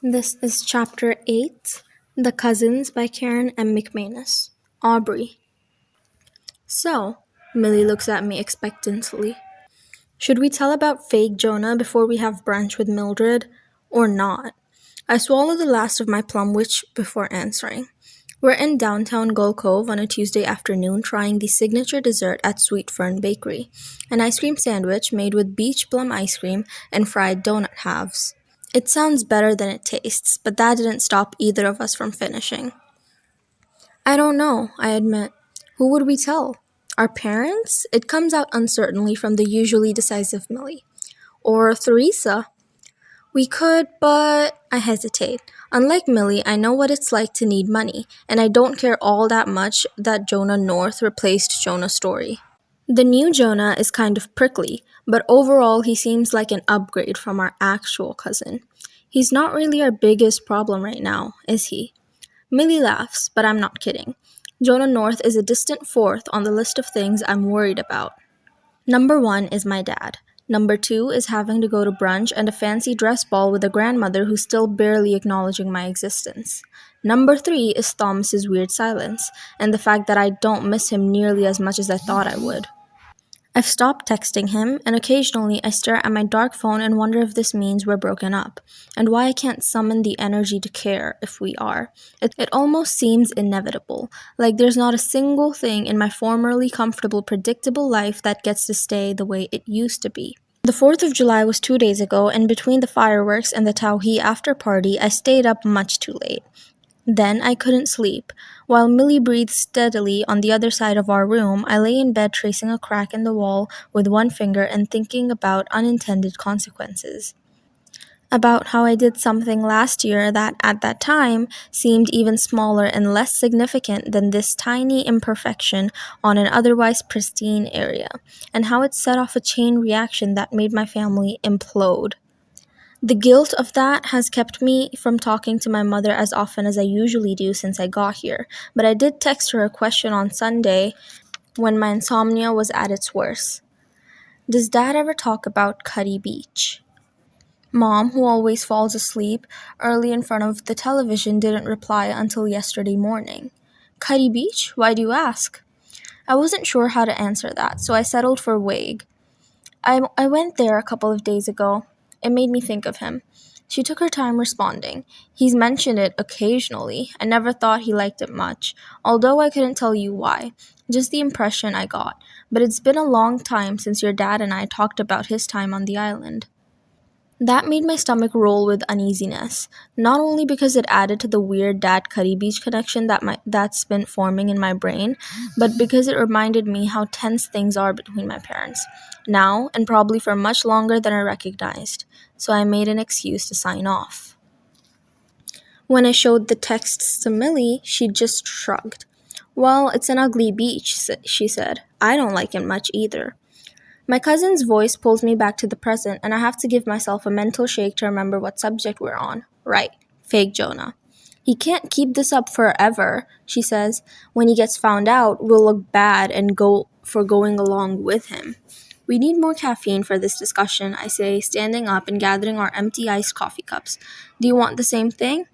This is Chapter 8, The Cousins by Karen M. McManus. Aubrey. So, Millie looks at me expectantly. Should we tell about fake Jonah before we have brunch with Mildred? Or not? I swallow the last of my plum-witch before answering. We're in downtown Gull Cove on a Tuesday afternoon trying the signature dessert at Sweet Fern Bakery, an ice cream sandwich made with beach plum ice cream and fried donut halves. It sounds better than it tastes, but that didn't stop either of us from finishing. I don't know, I admit. Who would we tell? Our parents? It comes out uncertainly from the usually decisive Millie. Or Theresa? We could, but I hesitate. Unlike Millie, I know what it's like to need money, and I don't care all that much that Jonah North replaced Jonah Story. The new Jonah is kind of prickly, but overall he seems like an upgrade from our actual cousin. He's not really our biggest problem right now, is he? Millie laughs, but I'm not kidding. Jonah North is a distant fourth on the list of things I'm worried about. Number 1 is my dad. Number 2 is having to go to brunch and a fancy dress ball with a grandmother who's still barely acknowledging my existence. Number 3 is Thomas's weird silence, and the fact that I don't miss him nearly as much as I thought I would. I've stopped texting him, and occasionally I stare at my dark phone and wonder if this means we're broken up, and why I can't summon the energy to care if we are. It almost seems inevitable, like there's not a single thing in my formerly comfortable, predictable life that gets to stay the way it used to be. The 4th of July was 2 days ago, and between the fireworks and the Tauhi after party, I stayed up much too late. Then I couldn't sleep. While Millie breathed steadily on the other side of our room, I lay in bed tracing a crack in the wall with one finger and thinking about unintended consequences. About how I did something last year that, at that time, seemed even smaller and less significant than this tiny imperfection on an otherwise pristine area, and how it set off a chain reaction that made my family implode. The guilt of that has kept me from talking to my mother as often as I usually do since I got here, but I did text her a question on Sunday when my insomnia was at its worst. Does Dad ever talk about Cuddy Beach? Mom, who always falls asleep early in front of the television, didn't reply until yesterday morning. Cuddy Beach? Why do you ask? I wasn't sure how to answer that, so I settled for vague. I went there a couple of days ago. It made me think of him. She took her time responding. He's mentioned it occasionally. I never thought he liked it much, although I couldn't tell you why. Just the impression I got. But it's been a long time since your dad and I talked about his time on the island. That made my stomach roll with uneasiness, not only because it added to the weird Dad-Cuddy Beach connection that's been forming in my brain, but because it reminded me how tense things are between my parents, now and probably for much longer than I recognized, so I made an excuse to sign off. When I showed the texts to Millie, she just shrugged. Well, it's an ugly beach, she said. I don't like it much either. My cousin's voice pulls me back to the present, and I have to give myself a mental shake to remember what subject we're on. Right, fake Jonah. He can't keep this up forever, she says. When he gets found out, we'll look bad and go for going along with him. We need more caffeine for this discussion, I say, standing up and gathering our empty iced coffee cups. Do you want the same thing?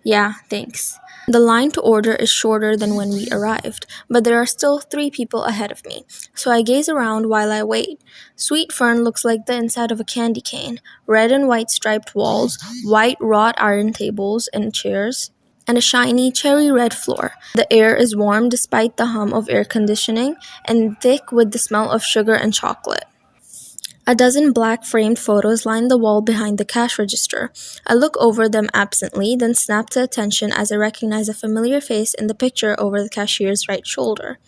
Yeah, thanks. The line to order is shorter than when we arrived, but there are still 3 people ahead of me, so I gaze around while I wait. Sweet Fern looks like the inside of a candy cane, red and white striped walls, white wrought iron tables and chairs, and a shiny cherry red floor. The air is warm despite the hum of air conditioning and thick with the smell of sugar and chocolate. A dozen black framed photos line the wall behind the cash register. I look over them absently, then snap to attention as I recognize a familiar face in the picture over the cashier's right shoulder.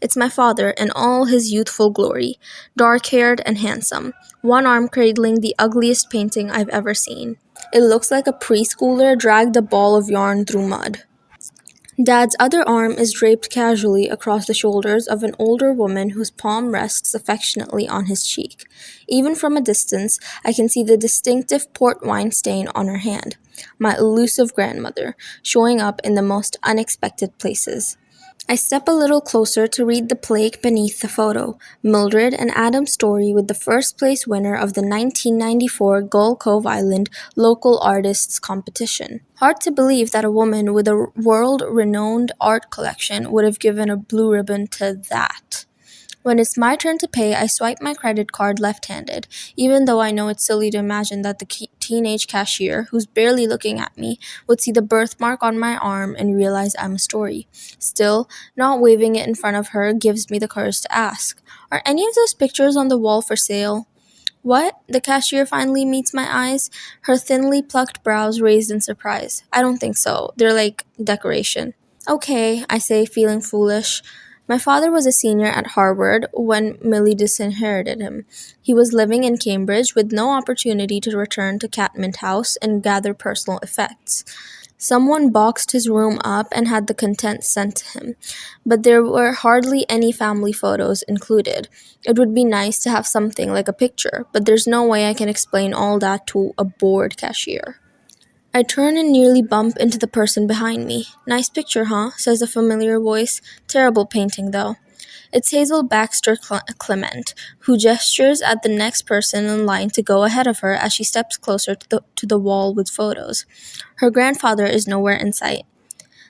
It's my father in all his youthful glory, dark-haired and handsome, one arm cradling the ugliest painting I've ever seen. It looks like a preschooler dragged a ball of yarn through mud. Dad's other arm is draped casually across the shoulders of an older woman whose palm rests affectionately on his cheek. Even from a distance, I can see the distinctive port wine stain on her hand. My elusive grandmother, showing up in the most unexpected places. I step a little closer to read the plaque beneath the photo. Mildred and Adam's story with the first place winner of the 1994 Gull Cove Island Local Artists Competition. Hard to believe that a woman with a world-renowned art collection would have given a blue ribbon to that. When it's my turn to pay, I swipe my credit card left-handed, even though I know it's silly to imagine that the teenage cashier, who's barely looking at me, would see the birthmark on my arm and realize I'm a story. Still, not waving it in front of her gives me the courage to ask, "Are any of those pictures on the wall for sale?" "What?" The cashier finally meets my eyes, her thinly plucked brows raised in surprise. "I don't think so. They're like decoration." "Okay," I say, feeling foolish. My father was a senior at Harvard when Millie disinherited him. He was living in Cambridge with no opportunity to return to Catmint House and gather personal effects. Someone boxed his room up and had the contents sent to him, but there were hardly any family photos included. It would be nice to have something like a picture, but there's no way I can explain all that to a bored cashier. I turn and nearly bump into the person behind me. "Nice picture, huh?" says a familiar voice. "Terrible painting, though." It's Hazel Baxter Clement, who gestures at the next person in line to go ahead of her as she steps closer to the wall with photos. Her grandfather is nowhere in sight.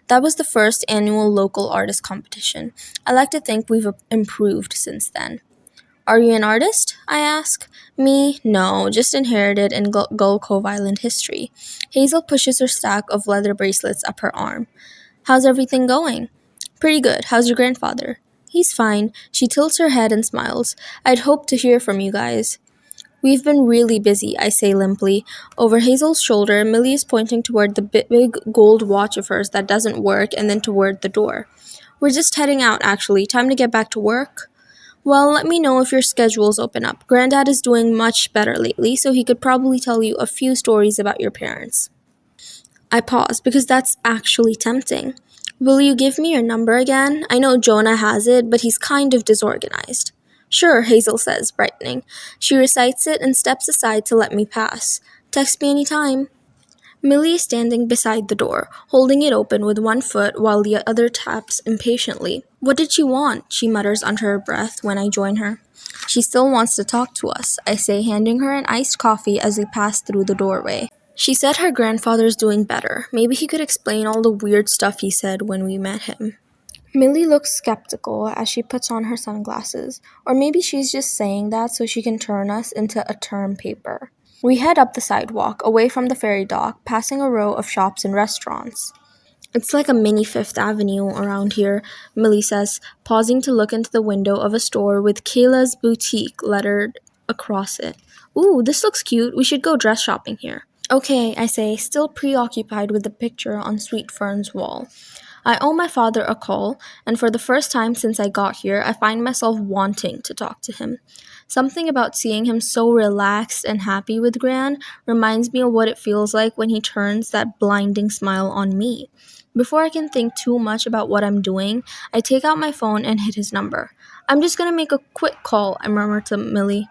That was the first annual local artist competition. I like to think we've improved since then. "Are you an artist?" I ask. "Me? No, just inherited in Gull Cove Island history." Hazel pushes her stack of leather bracelets up her arm. "How's everything going?" "Pretty good. How's your grandfather?" "He's fine." She tilts her head and smiles. "I'd hoped to hear from you guys." "We've been really busy," I say limply. Over Hazel's shoulder, Millie is pointing toward the big gold watch of hers that doesn't work and then toward the door. "We're just heading out, actually. Time to get back to work." "Well, let me know if your schedules open up. Granddad is doing much better lately, so he could probably tell you a few stories about your parents." I pause because that's actually tempting. "Will you give me your number again? I know Jonah has it, but he's kind of disorganized." "Sure," Hazel says, brightening. She recites it and steps aside to let me pass. "Text me anytime." Millie is standing beside the door, holding it open with one foot while the other taps impatiently. "What did she want?" she mutters under her breath when I join her. "She still wants to talk to us," I say, handing her an iced coffee as we pass through the doorway. "She said her grandfather's doing better. Maybe he could explain all the weird stuff he said when we met him." Millie looks skeptical as she puts on her sunglasses, or maybe she's just saying that so she can turn us into a term paper. We head up the sidewalk, away from the ferry dock, passing a row of shops and restaurants. "It's like a mini Fifth Avenue around here," Millie says, pausing to look into the window of a store with Kayla's Boutique lettered across it. "Ooh, this looks cute. We should go dress shopping here." "Okay," I say, still preoccupied with the picture on Sweet Fern's wall. I owe my father a call, and for the first time since I got here, I find myself wanting to talk to him. Something about seeing him so relaxed and happy with Gran reminds me of what it feels like when he turns that blinding smile on me. Before I can think too much about what I'm doing, I take out my phone and hit his number. "I'm just gonna make a quick call," I murmur to Millie.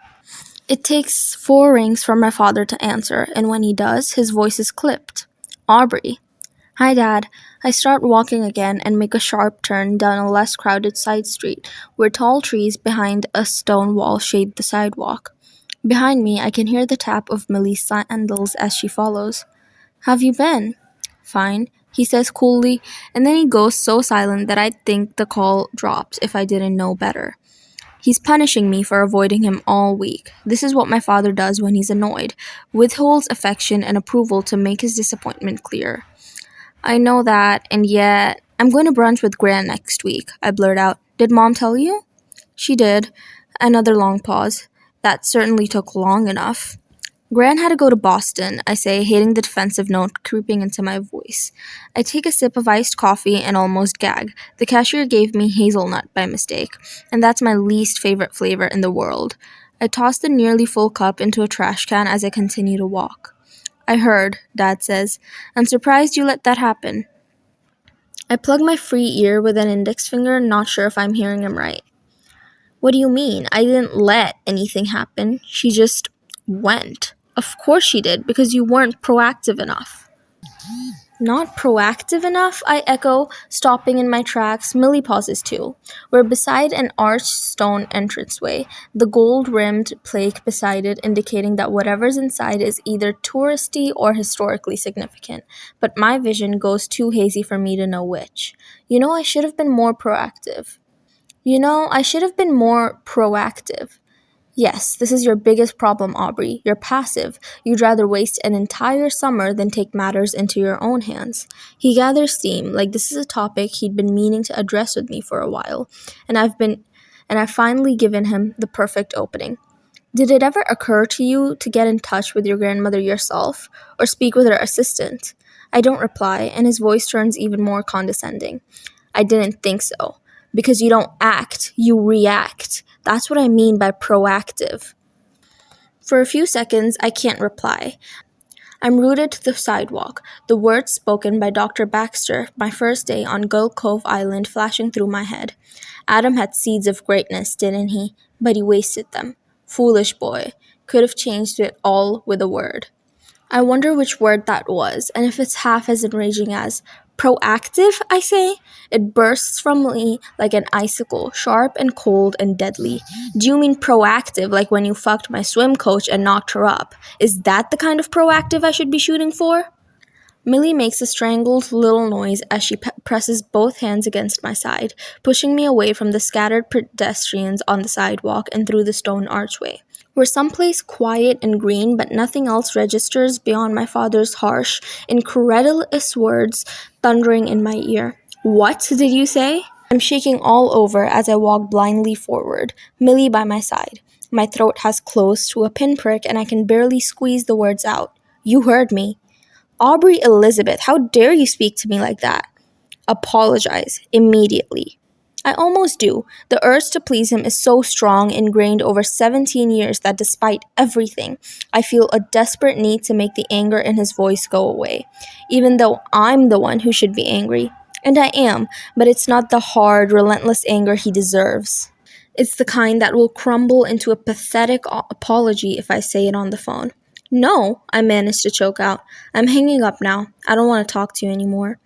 It takes 4 rings for my father to answer, and when he does, his voice is clipped. "Aubrey." "Hi, Dad." I start walking again and make a sharp turn down a less crowded side street, where tall trees behind a stone wall shade the sidewalk. Behind me, I can hear the tap of Millie's sandals as she follows. "Have you been?" "Fine," he says coolly, and then he goes so silent that I'd think the call dropped if I didn't know better. He's punishing me for avoiding him all week. This is what my father does when he's annoyed, withholds affection and approval to make his disappointment clear. "I know that, and yet, I'm going to brunch with Gran next week," I blurt out. "Did Mom tell you?" "She did." Another long pause. "That certainly took long enough." "Gran had to go to Boston," I say, hating the defensive note creeping into my voice. I take a sip of iced coffee and almost gag. The cashier gave me hazelnut by mistake, and that's my least favorite flavor in the world. I toss the nearly full cup into a trash can as I continue to walk. "I heard," Dad says. "I'm surprised you let that happen." I plug my free ear with an index finger, not sure if I'm hearing him right. "What do you mean? I didn't let anything happen. She just went." "Of course she did, because you weren't proactive enough." Not proactive enough, I echo, stopping in my tracks. Millie pauses too. We're beside an arched stone entranceway, the gold-rimmed plaque beside it indicating that whatever's inside is either touristy or historically significant. But my vision goes too hazy for me to know which. I should have been more proactive. I should have been more proactive. Yes, this is your biggest problem, Aubrey. You're passive. You'd rather waste an entire summer than take matters into your own hands. He gathers steam, like this is a topic he'd been meaning to address with me for a while, and I've finally given him the perfect opening. Did it ever occur to you to get in touch with your grandmother yourself, or speak with her assistant? I don't reply, and his voice turns even more condescending. I didn't think so. Because you don't act, you react. That's what I mean by proactive. For a few seconds, I can't reply. I'm rooted to the sidewalk, the words spoken by Dr. Baxter my first day on Gull Cove Island flashing through my head. Adam had seeds of greatness, didn't he? But he wasted them. Foolish boy. Could have changed it all with a word. I wonder which word that was, and if it's half as enraging as proactive, I say. It bursts from me like an icicle, sharp and cold and deadly. Do you mean proactive, like when you fucked my swim coach and knocked her up? Is that the kind of proactive I should be shooting for? Millie makes a strangled little noise as she presses both hands against my side, pushing me away from the scattered pedestrians on the sidewalk and through the stone archway. We're someplace quiet and green, but nothing else registers beyond my father's harsh, incredulous words thundering in my ear. What did you say? I'm shaking all over as I walk blindly forward, Millie by my side. My throat has closed to a pinprick and I can barely squeeze the words out. You heard me. Aubrey Elizabeth, how dare you speak to me like that? Apologize immediately. I almost do. The urge to please him is so strong, ingrained over 17 years, that despite everything, I feel a desperate need to make the anger in his voice go away, even though I'm the one who should be angry. And I am, but it's not the hard, relentless anger he deserves. It's the kind that will crumble into a pathetic apology if I say it on the phone. No, I managed to choke out. I'm hanging up now. I don't want to talk to you anymore.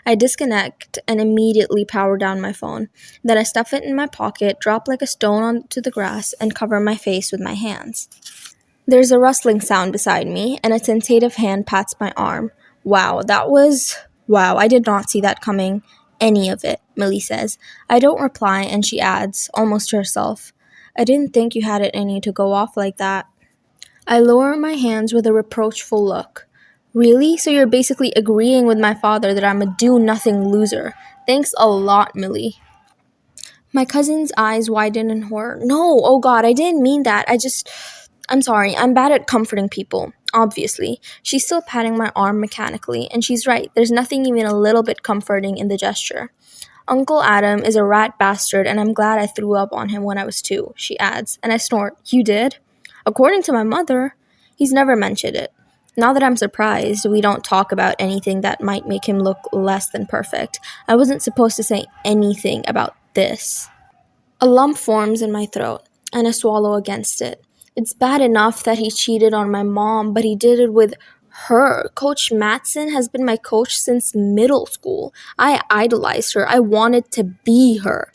I disconnect and immediately power down my phone. Then I stuff it in my pocket, drop like a stone onto the grass, and cover my face with my hands. There's a rustling sound beside me, and a tentative hand pats my arm. Wow, I did not see that coming. Any of it, Millie says. I don't reply, and she adds, almost to herself, I didn't think you had it in you to go off like that. I lower my hands with a reproachful look. Really? So you're basically agreeing with my father that I'm a do-nothing loser. Thanks a lot, Millie. My cousin's eyes widen in horror. No, oh God, I didn't mean that. I'm sorry, I'm bad at comforting people, obviously. She's still patting my arm mechanically, and she's right. There's nothing even a little bit comforting in the gesture. Uncle Adam is a rat bastard, and I'm glad I threw up on him when I was 2, she adds, and I snort. You did? According to my mother, he's never mentioned it. Not that I'm surprised, we don't talk about anything that might make him look less than perfect. I wasn't supposed to say anything about this. A lump forms in my throat, and I swallow against it. It's bad enough that he cheated on my mom, but he did it with her. Coach Matson has been my coach since middle school. I idolized her. I wanted to be her.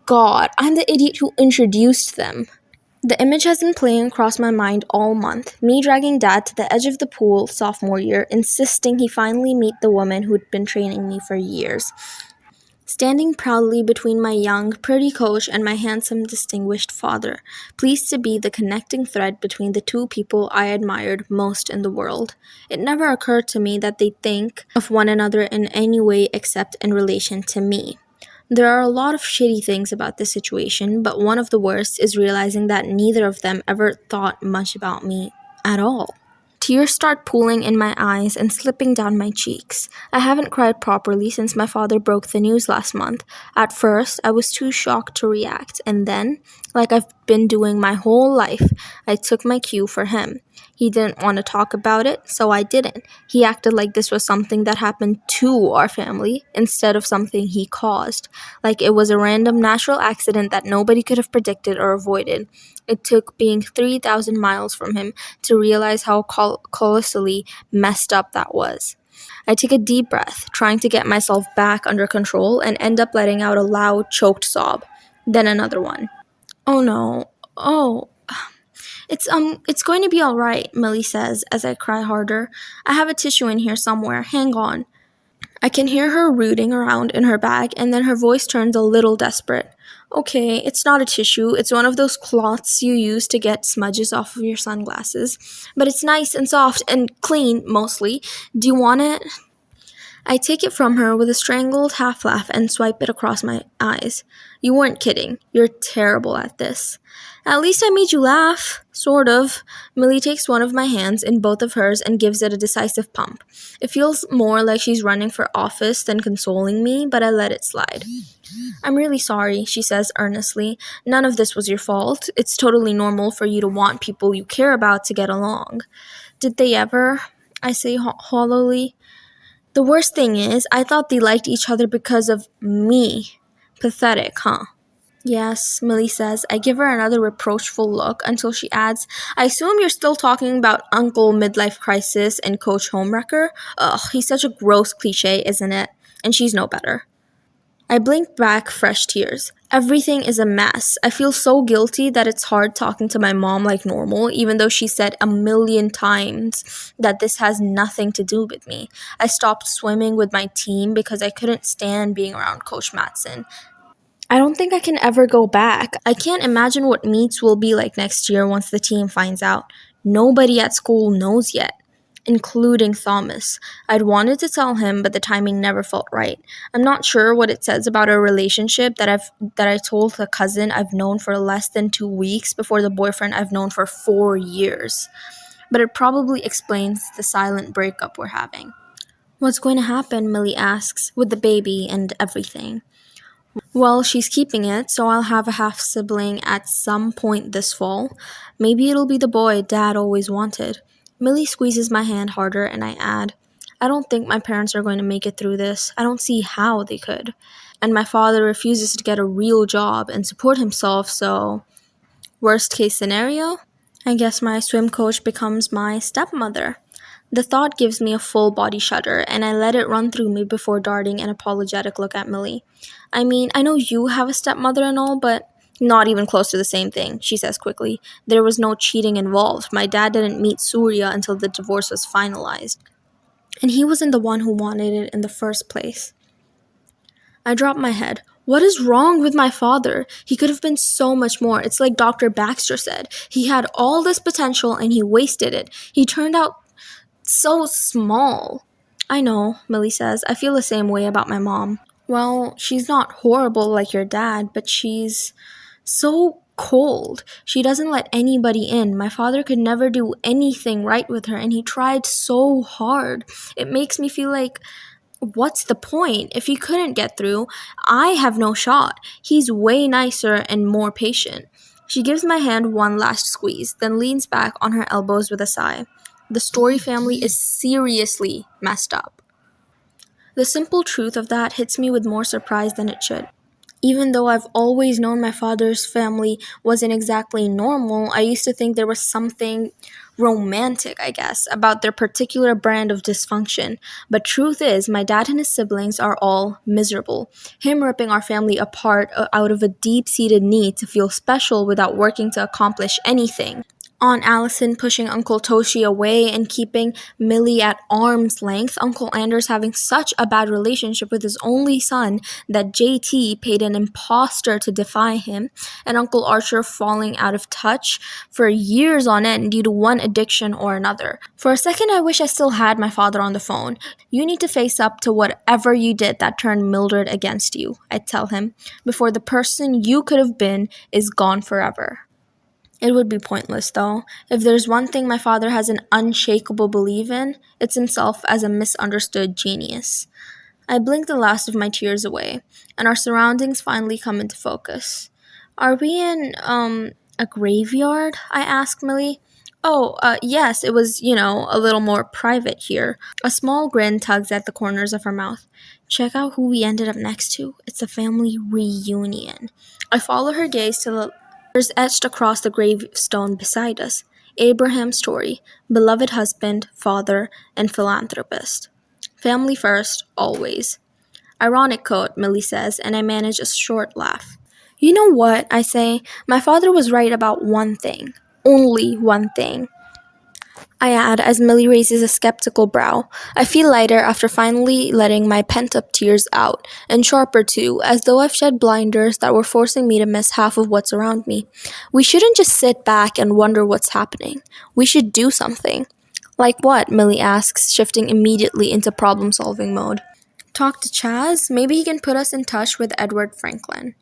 God, I'm the idiot who introduced them. The image has been playing across my mind all month, me dragging Dad to the edge of the pool sophomore year, insisting he finally meet the woman who'd been training me for years. Standing proudly between my young, pretty coach and my handsome, distinguished father, pleased to be the connecting thread between the two people I admired most in the world. It never occurred to me that they think of one another in any way except in relation to me. There are a lot of shitty things about this situation, but one of the worst is realizing that neither of them ever thought much about me at all. Tears start pooling in my eyes and slipping down my cheeks. I haven't cried properly since my father broke the news last month. At first, I was too shocked to react, and then, like I've been doing my whole life. I took my cue for him. He didn't want to talk about it, so I didn't. He acted like this was something that happened to our family instead of something he caused. Like it was a random natural accident that nobody could have predicted or avoided. It took being 3,000 miles from him to realize how colossally messed up that was. I take a deep breath, trying to get myself back under control, and end up letting out a loud, choked sob. Then another one. Oh no. Oh, it's going to be all right, Millie says as I cry harder. I have a tissue in here somewhere. Hang on. I can hear her rooting around in her bag, and then her voice turns a little desperate. Okay, it's not a tissue. It's one of those cloths you use to get smudges off of your sunglasses. But it's nice and soft and clean, mostly. Do you want it? I take it from her with a strangled half laugh and swipe it across my eyes. You weren't kidding. You're terrible at this. At least I made you laugh. Sort of. Millie takes one of my hands in both of hers and gives it a decisive pump. It feels more like she's running for office than consoling me, but I let it slide. I'm really sorry, she says earnestly. None of this was your fault. It's totally normal for you to want people you care about to get along. Did they ever? I say hollowly. The worst thing is, I thought they liked each other because of me. Pathetic, huh? Yes, Millie says. I give her another reproachful look until she adds, I assume you're still talking about Uncle Midlife Crisis and Coach Homewrecker? Ugh, he's such a gross cliche, isn't it? And she's no better. I blink back fresh tears. Everything is a mess. I feel so guilty that it's hard talking to my mom like normal, even though she said a million times that this has nothing to do with me. I stopped swimming with my team because I couldn't stand being around Coach Matson. I don't think I can ever go back. I can't imagine what meets will be like next year once the team finds out. Nobody at school knows yet, including Thomas. I'd wanted to tell him, but the timing never felt right. I'm not sure what it says about our relationship that I told a cousin I've known for less than 2 weeks before the boyfriend I've known for 4 years. But it probably explains the silent breakup we're having. What's going to happen, Millie asks, with the baby and everything. Well, she's keeping it, so I'll have a half sibling at some point this fall. Maybe it'll be the boy Dad always wanted. Millie squeezes my hand harder, and I add, I don't think my parents are going to make it through this. I don't see how they could. And my father refuses to get a real job and support himself, so worst case scenario? I guess my swim coach becomes my stepmother. The thought gives me a full body shudder, and I let it run through me before darting an apologetic look at Millie. I mean, I know you have a stepmother and all, but not even close to the same thing, she says quickly. There was no cheating involved. My dad didn't meet Surya until the divorce was finalized. And he wasn't the one who wanted it in the first place. I drop my head. What is wrong with my father? He could have been so much more. It's like Dr. Baxter said. He had all this potential and he wasted it. He turned out so small. I know, Millie says. I feel the same way about my mom. Well, she's not horrible like your dad, but she's so cold. She doesn't let anybody in. My father could never do anything right with her, and he tried so hard. It makes me feel like, what's the point? If he couldn't get through, I have no shot. He's way nicer and more patient. She gives my hand one last squeeze, then leans back on her elbows with a sigh. The Story family is seriously messed up. The simple truth of that hits me with more surprise than it should. Even though I've always known my father's family wasn't exactly normal, I used to think there was something romantic, I guess, about their particular brand of dysfunction. But truth is, my dad and his siblings are all miserable. Him ripping our family apart out of a deep-seated need to feel special without working to accomplish anything. Aunt Allison pushing Uncle Toshi away and keeping Millie at arm's length, Uncle Anders having such a bad relationship with his only son that JT paid an imposter to defy him, and Uncle Archer falling out of touch for years on end due to one addiction or another. For a second, I wish I still had my father on the phone. You need to face up to whatever you did that turned Mildred against you, I tell him, before the person you could have been is gone forever. It would be pointless, though. If there's one thing my father has an unshakable belief in, it's himself as a misunderstood genius. I blink the last of my tears away, and our surroundings finally come into focus. Are we in, A graveyard? I asked Millie. Oh, yes, it was, a little more private here. A small grin tugs at the corners of her mouth. Check out who we ended up next to. It's a family reunion. I follow her gaze to the letters etched across the gravestone beside us. Abraham Story, beloved husband, father, and philanthropist. Family first, always. Ironic quote, Millie says, and I manage a short laugh. You know what? I say. My father was right about one thing. Only one thing. I add as Millie raises a skeptical brow. I feel lighter after finally letting my pent-up tears out, and sharper too, as though I've shed blinders that were forcing me to miss half of what's around me. We shouldn't just sit back and wonder what's happening. We should do something. Like what? Millie asks, shifting immediately into problem-solving mode. Talk to Chaz? Maybe he can put us in touch with Edward Franklin.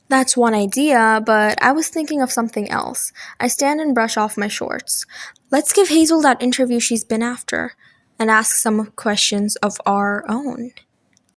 That's one idea, but I was thinking of something else. I stand and brush off my shorts. Let's give Hazel that interview she's been after, and ask some questions of our own.